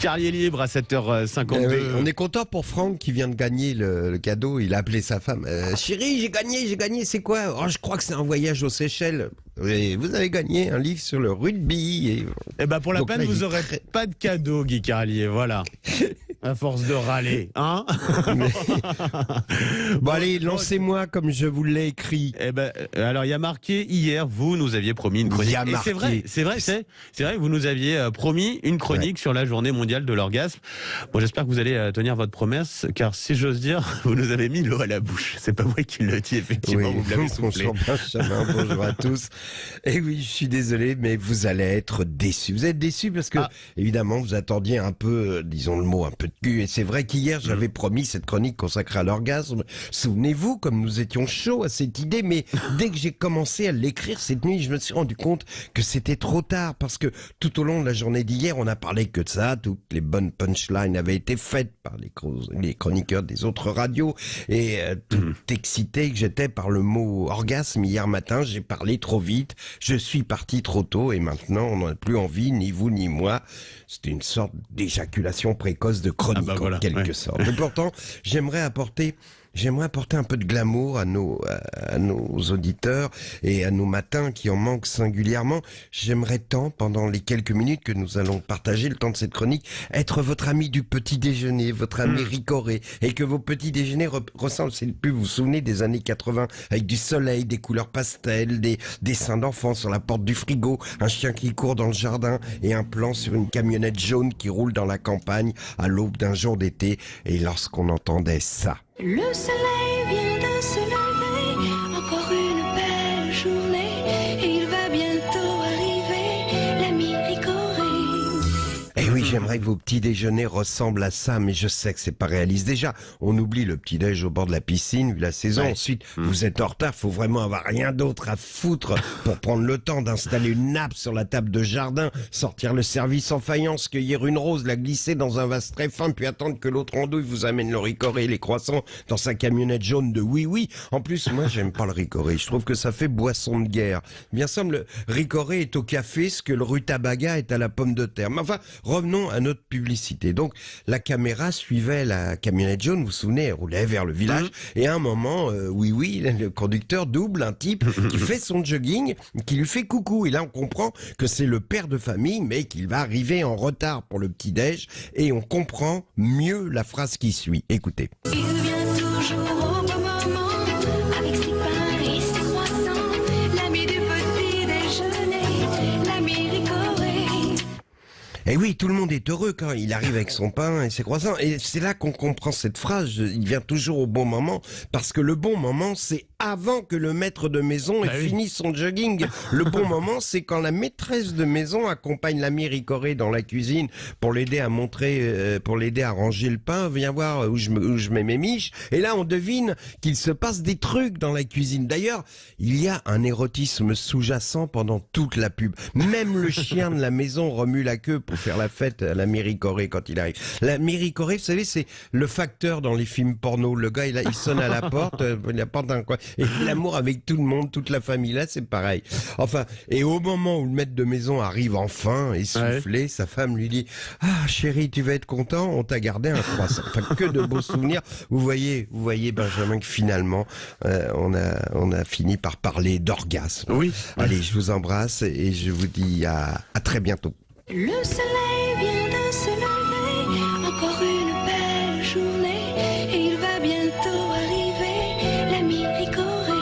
Carrier libre à 7h52. Oui, on est content pour Franck qui vient de gagner le cadeau. Il a appelé sa femme. Chérie, j'ai gagné, c'est quoi? Oh, je crois que c'est un voyage aux Seychelles. Oui, vous avez gagné un livre sur le rugby. Eh ben pour la Donc peine, là, vous il est aurez très- pas de cadeau, Guy Carlier, voilà. À force de râler, hein. Bon allez, lancez-moi comme je vous l'ai écrit. Eh ben, alors il y a marqué hier, vous nous aviez promis une chronique. Il y a Et c'est vrai, marqué. c'est vrai, vous nous aviez promis une chronique sur la journée mondiale de l'orgasme. Bon, j'espère que vous allez tenir votre promesse, car si j'ose dire, vous nous avez mis l'eau à la bouche. C'est pas moi qui le dis, effectivement, vous me l'avez soufflé. Bonjour à tous. Et oui, je suis désolé, mais vous allez être déçus. Vous êtes déçus parce que, évidemment, vous attendiez un peu, disons le mot, un peu de cul. Et c'est vrai qu'hier, j'avais promis cette chronique consacrée à l'orgasme. Souvenez-vous, comme nous étions chauds à cette idée, mais dès que j'ai commencé à l'écrire cette nuit, je me suis rendu compte que c'était trop tard parce que tout au long de la journée d'hier, on a parlé que de ça. Toutes les bonnes punchlines avaient été faites par les chroniqueurs des autres radios et tout excité que j'étais par le mot orgasme. Hier matin, j'ai parlé trop vite. Je suis parti trop tôt et maintenant, on n'a plus envie, ni vous ni moi. C'était une sorte d'éjaculation précoce de chronique, voilà, en quelque sorte. Et pourtant, j'aimerais apporter un peu de glamour à nos auditeurs et à nos matins qui en manquent singulièrement. J'aimerais tant, pendant les quelques minutes que nous allons partager le temps de cette chronique, être votre ami du petit déjeuner, votre ami ricoré, et que vos petits déjeuners ressemblent, c'est plus, vous vous souvenez des années 80, avec du soleil, des couleurs pastel, des dessins d'enfants sur la porte du frigo, un chien qui court dans le jardin et un plan sur une camionnette jaune qui roule dans la campagne à l'aube d'un jour d'été. Et lorsqu'on entendait ça. Le soleil vient de se lever, encore une belle journée, et il va bientôt arriver, l'ami Ricoré. Eh oui, j'aimerais que vos petits déjeuners ressemblent à ça, mais je sais que c'est pas réaliste. Déjà, on oublie le petit déj au bord de la piscine, vu la saison. Ouais. Ensuite, vous êtes en retard, faut vraiment avoir rien d'autre à foutre pour prendre le temps d'installer une nappe sur la table de jardin, sortir le service en faïence, cueillir une rose, la glisser dans un vase très fin, puis attendre que l'autre andouille vous amène le ricoré et les croissants dans sa camionnette jaune de oui-oui. En plus, moi, j'aime pas le ricoré. Je trouve que ça fait boisson de guerre. Bien semble, le ricoré est au café ce que le rutabaga est à la pomme de terre. Mais enfin, revenons à notre publicité. Donc, la caméra suivait la camionnette jaune, vous vous souvenez, elle roulait vers le village, et à un moment, oui, le conducteur double un type qui fait son jogging, qui lui fait coucou, et là on comprend que c'est le père de famille, mais qu'il va arriver en retard pour le petit-déj, et on comprend mieux la phrase qui suit. Écoutez. Il vient toujours au bon moment, avec ses pains et ses croissants, l'ami du petit déjeuner, l'ami Ricoré. Et oui, tout le monde est heureux quand il arrive avec son pain et ses croissants. Et c'est là qu'on comprend cette phrase, il vient toujours au bon moment, parce que le bon moment, c'est avant que le maître de maison ait fini son jogging. Le bon moment, c'est quand la maîtresse de maison accompagne l'ami Ricoré dans la cuisine pour l'aider à pour l'aider à ranger le pain. Viens voir où je mets mes miches. Et là, on devine qu'il se passe des trucs dans la cuisine. D'ailleurs, il y a un érotisme sous-jacent pendant toute la pub. Même le chien de la maison remue la queue pour faire la fête à l'ami Ricoré quand il arrive. L'ami Ricoré, vous savez, c'est le facteur dans les films porno. Le gars, il sonne à la porte, la porte d'un coin. Et l'amour avec tout le monde, toute la famille, là, c'est pareil. Enfin, et au moment où le maître de maison arrive enfin, essoufflé, sa femme lui dit « Ah, chérie, tu vas être content, on t'a gardé un croissant. » Enfin, que de beaux souvenirs. Vous voyez, Benjamin, que finalement, on a fini par parler d'orgasme. Oui. Allez, je vous embrasse et je vous dis à très bientôt. Le soleil vient de se lever, encore une